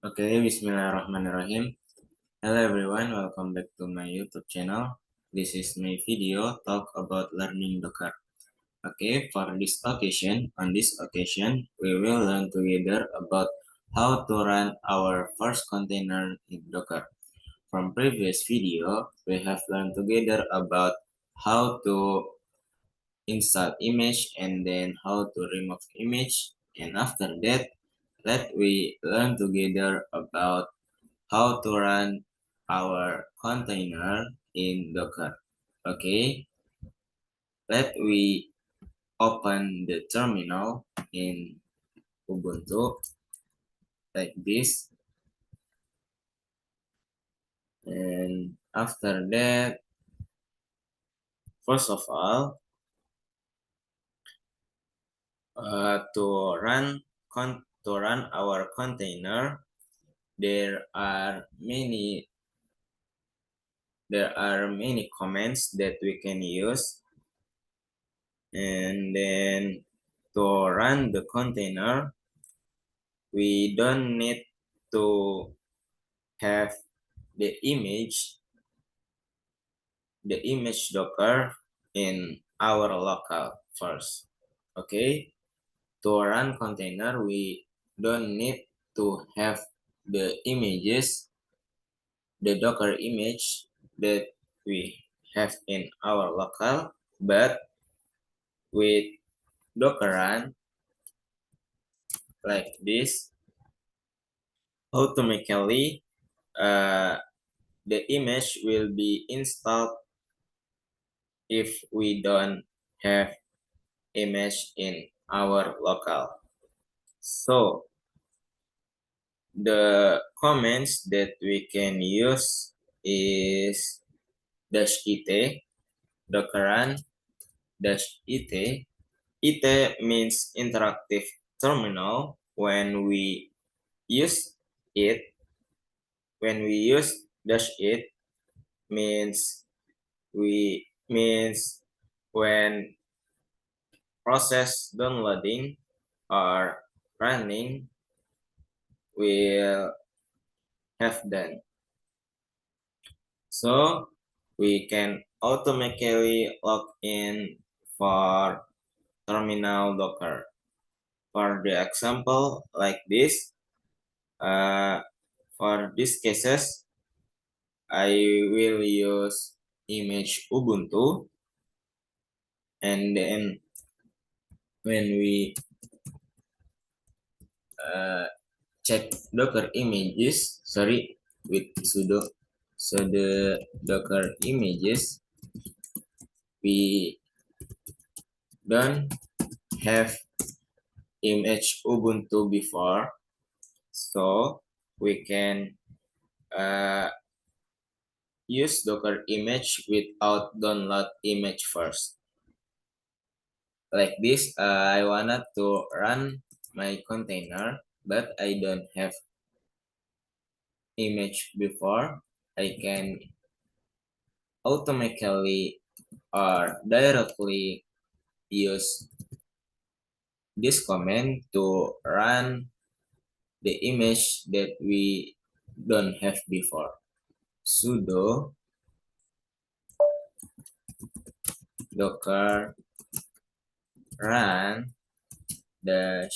Okay, Bismillahirrahmanirrahim. Hello everyone, welcome back to my YouTube channel. This is my video talk about learning Docker. Okay, on this occasion, we will learn together about how to run our first container in Docker. From previous video, we have learned together about how to install image and then how to remove image. And after that, let we learn together about how to run our container in Docker. Okay, let we open the terminal in Ubuntu like this. And after that, first of all, to run our container, there are many commands that we can use. And then to run the container, we don't need to have the image Docker in our local first. Okay, to run container we don't need to have the Docker image that we have in our local, but with Docker run like this, automatically the image will be installed if we don't have image in our local. So the comments that we can use is -it, dockeran, -it. It means interactive terminal. Use it, when we use -it means when process downloading or running will have done. So we can automatically log in for terminal Docker. For the example like this, for these cases, I will use image Ubuntu, and then when we check Docker images, with sudo Docker images, we don't have image Ubuntu before, so we can use Docker image without download image first. Like this, I wanted to run my container, but I don't have image before. I can automatically or directly use this command to run the image that we don't have before. Sudo docker run -it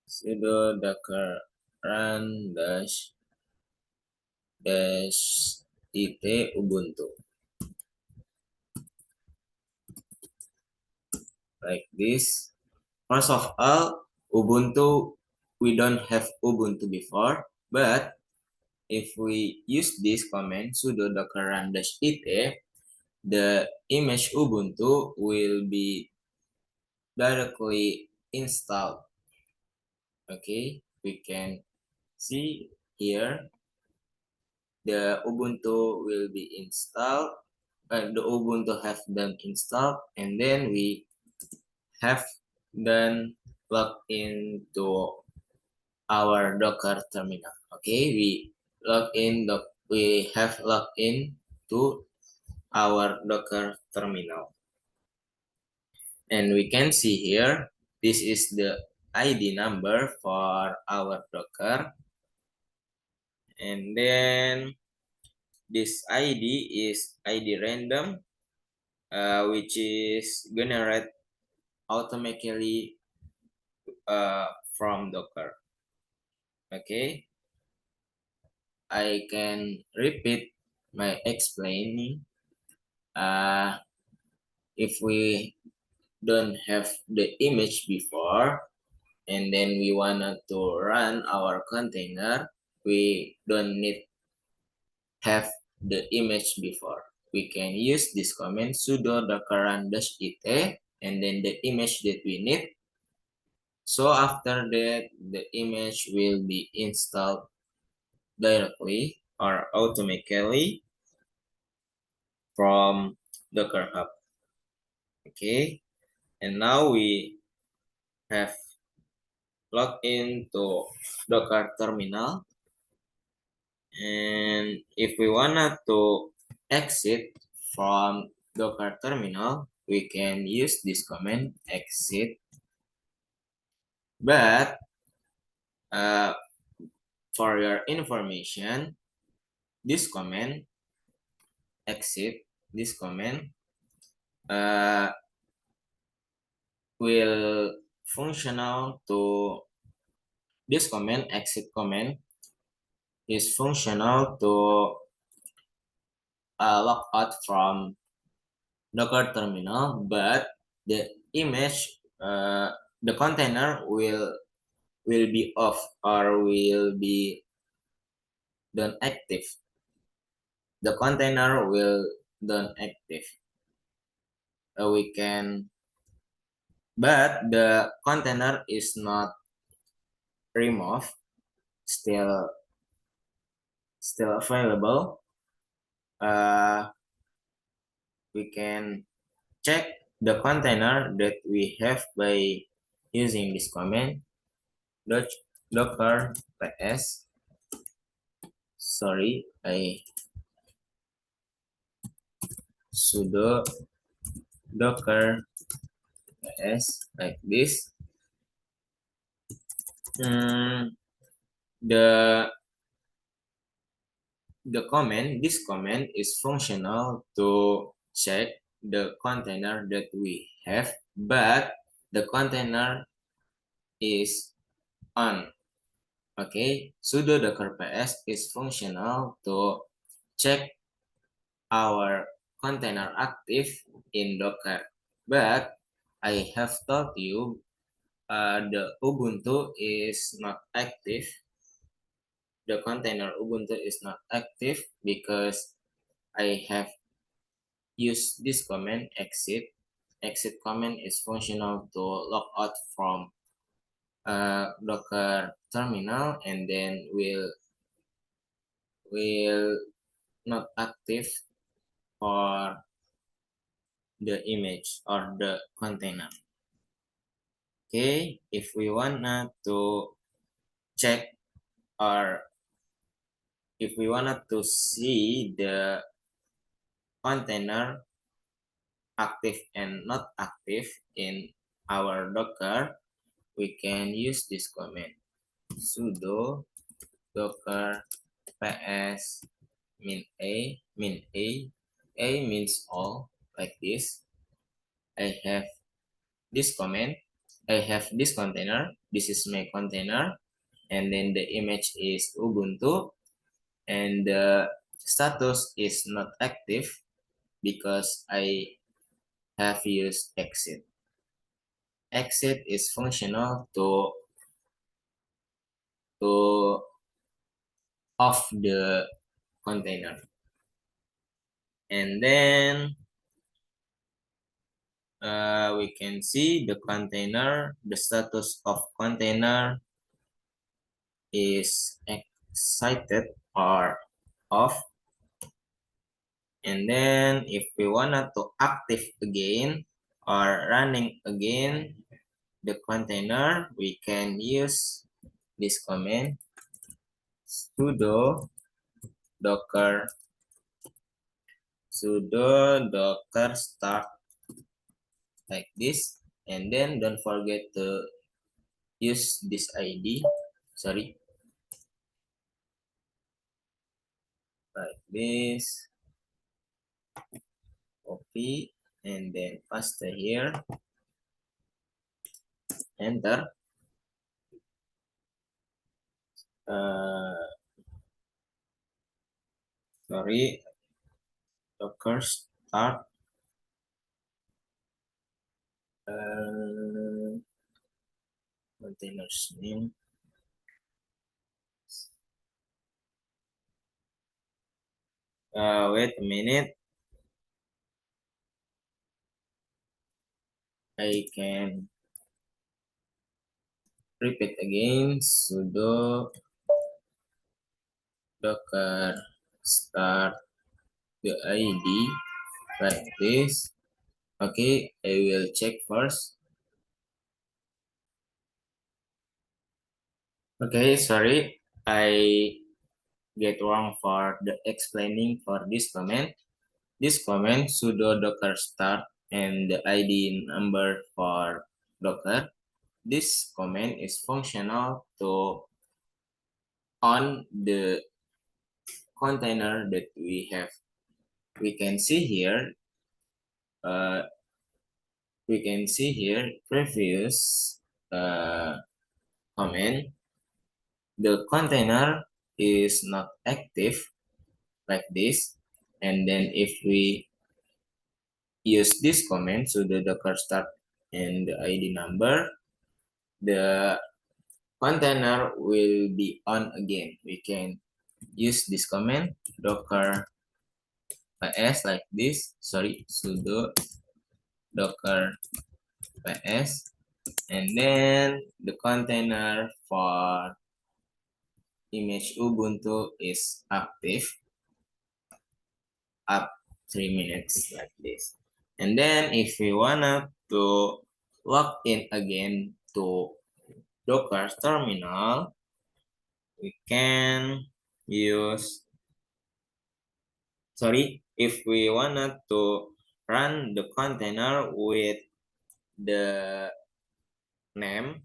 sudo docker run -it ubuntu like this. First of all, Ubuntu, we don't have Ubuntu before, but if we use this command sudo docker run -it, the image Ubuntu will be directly installed. Okay, we can see here the Ubuntu will be installed. The Ubuntu have been installed, and then we have then log into our Docker terminal. Okay, we have logged in to our Docker terminal. And we can see here, this is the ID number for our Docker. And then this ID is ID random, which is generated automatically from Docker. Okay, I can repeat my explaining. If we don't have the image before, and then we wanted to run our container, we don't need have the image before. We can use this command sudo docker run -it and then the image that we need. So after that, the image will be installed directly or automatically from Docker Hub. Okay, and now we have logged into Docker terminal. And if we wanted to exit from Docker terminal, we can use this command exit. But for your information, this command exit, this command will functional to this command exit command is functional to log out from Docker terminal, but the image, the container will be off or will be done active. The container will done active. We can, but the container is not removed, still available. We can check the container that we have by using this command docker ps. Sorry, I sudo docker ps like this. This command is functional to check the container that we have, but the container is on. Okay, sudo docker ps is functional to check our container active in Docker. But I have told you the Ubuntu is not active. The container Ubuntu is not active because I have used this command exit. Exit command is functional to log out from Docker terminal, and then will not active for the image or the container. Okay, if we wanted to check or if we wanted to see the container active and not active in our Docker, we can use this command sudo docker ps a means all, like this. I have this command, I have this container, this is my container, and then the image is Ubuntu, and the status is not active because I have used exit. Exit is functional to off the container. And then we can see the container, the status of container is excited or off. And then if we wanted to active again or running again the container, we can use this command sudo docker sudo docker start like this, and then don't forget to use this id, sorry, like this, copy, and then paste here, enter. uh, Sorry, docker start, uh, containers name. Wait a minute, I can repeat again, sudo docker start the id like this. Okay, I will check first. Okay, sorry, I get wrong for the explaining for this command. This command sudo docker start and the id number for docker. This command is functional to on the container that we have. We can see here, uh, previous command. The container is not active like this, and then if we use this command, so the docker start and the id number, the container will be on again. We can use this command docker ps like this, sorry, sudo docker ps, and then the container for image ubuntu is active up 3 minutes like this. And then if we wanna to log in again to Docker terminal, we can use, sorry, if we wanted to run the container with the name,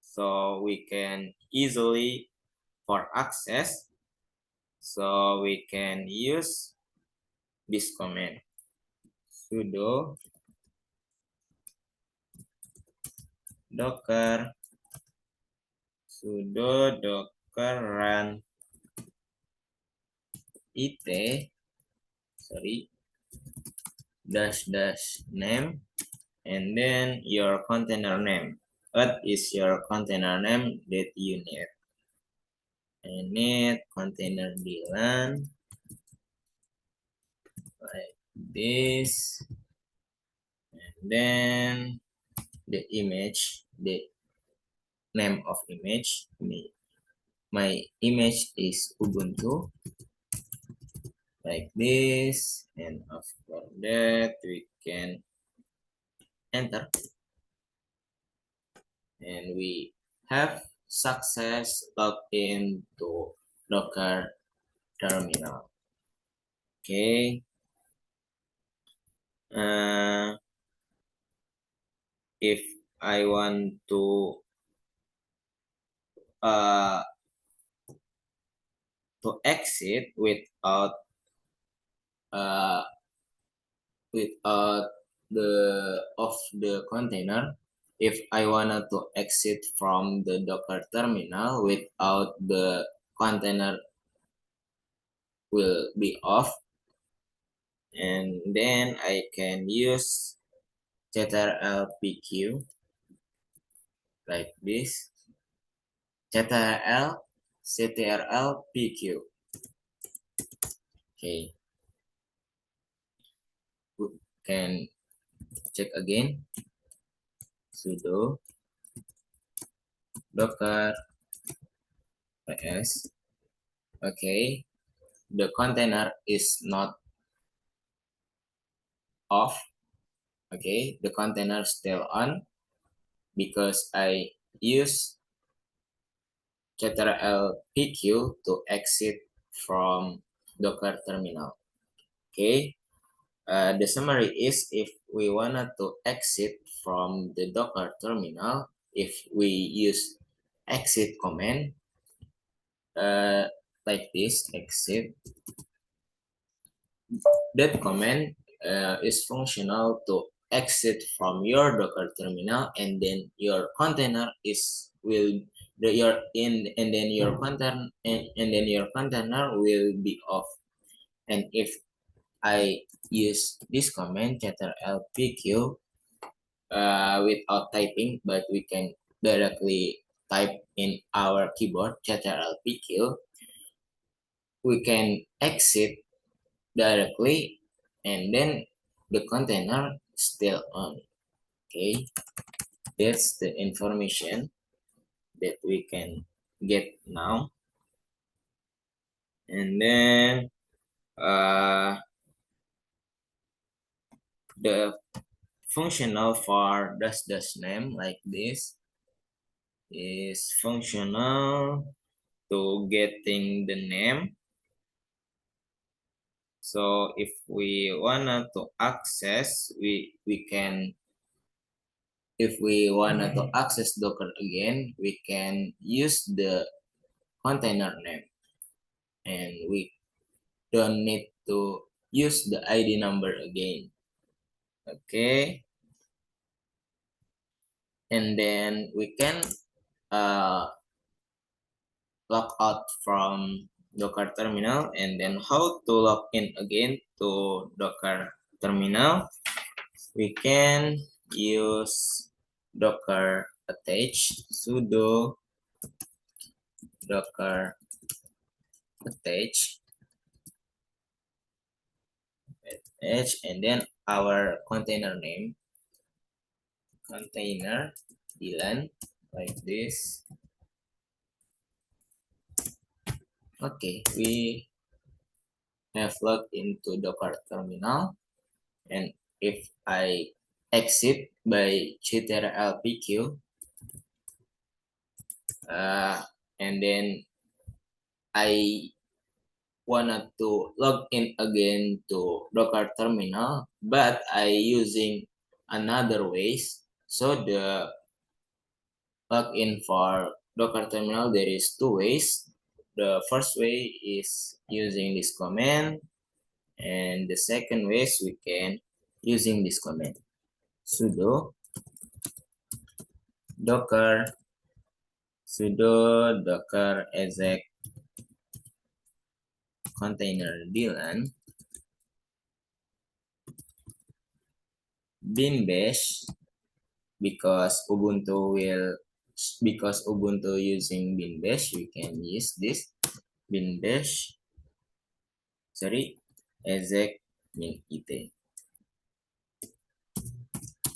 so we can easily for access, so we can use this command sudo docker run it, sorry, dash dash name, and then your container name. What is your container name that you need? I need container VLAN like this, and then the image, the name of image. My image is Ubuntu like this, and after that we can enter, and we have success logged into Docker terminal. Okay. If I want uh, to exit uh, without the of the container, if I wanted to exit from the Docker terminal without the container will be off, and then I can use ctrl-pq like this, ctrl-pq. Okay, we can check again, sudo docker ps. Okay, the container is not off. Okay, the container still on because I use ctrl-pq to exit from Docker terminal. Okay. The summary is if we wanted to exit from the Docker terminal, if we use exit command, like this, exit, that command is functional to exit from your Docker terminal, and then your container is will the your in and then your container and then your container will be off. And if I use this command ctrl-pq without typing, but we can directly type in our keyboard ctrl-pq, we can exit directly, and then the container still on. Okay, that's the information that we can get now. And then the functional for dash name like this is functional to getting the name. So if we wanted to access, we can, if we wanted to access Docker again, we can use the container name, and we don't need to use the ID number again. Okay, and then we can log out from Docker terminal. And then how to log in again to Docker terminal, we can use docker attach sudo docker attach and then our container name, container Dylan, like this. Okay, we have logged into Docker terminal, and if I exit by ctrl-pq and then I wanted to log in again to Docker terminal, but I using another ways. So the login for Docker terminal, there is two ways. The first way is using this command, and the second way is we can using this command sudo docker exec container Dylan bin bash, because Ubuntu using bin bash, we can use this bin bash exec min it,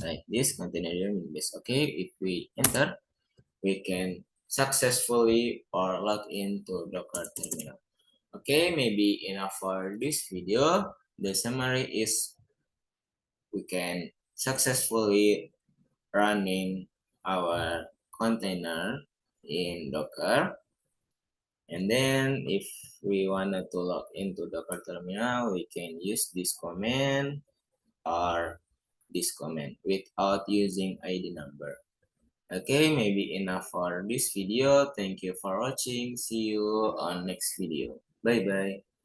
like this container bin bash. Okay, if we enter, we can successfully or log into Docker terminal. Okay, maybe enough for this video. The summary is we can successfully running our container in Docker. And then if we wanted to log into Docker terminal, we can use this command or this command without using ID number. Okay, maybe enough for this video. Thank you for watching. See you on next video. Bye bye.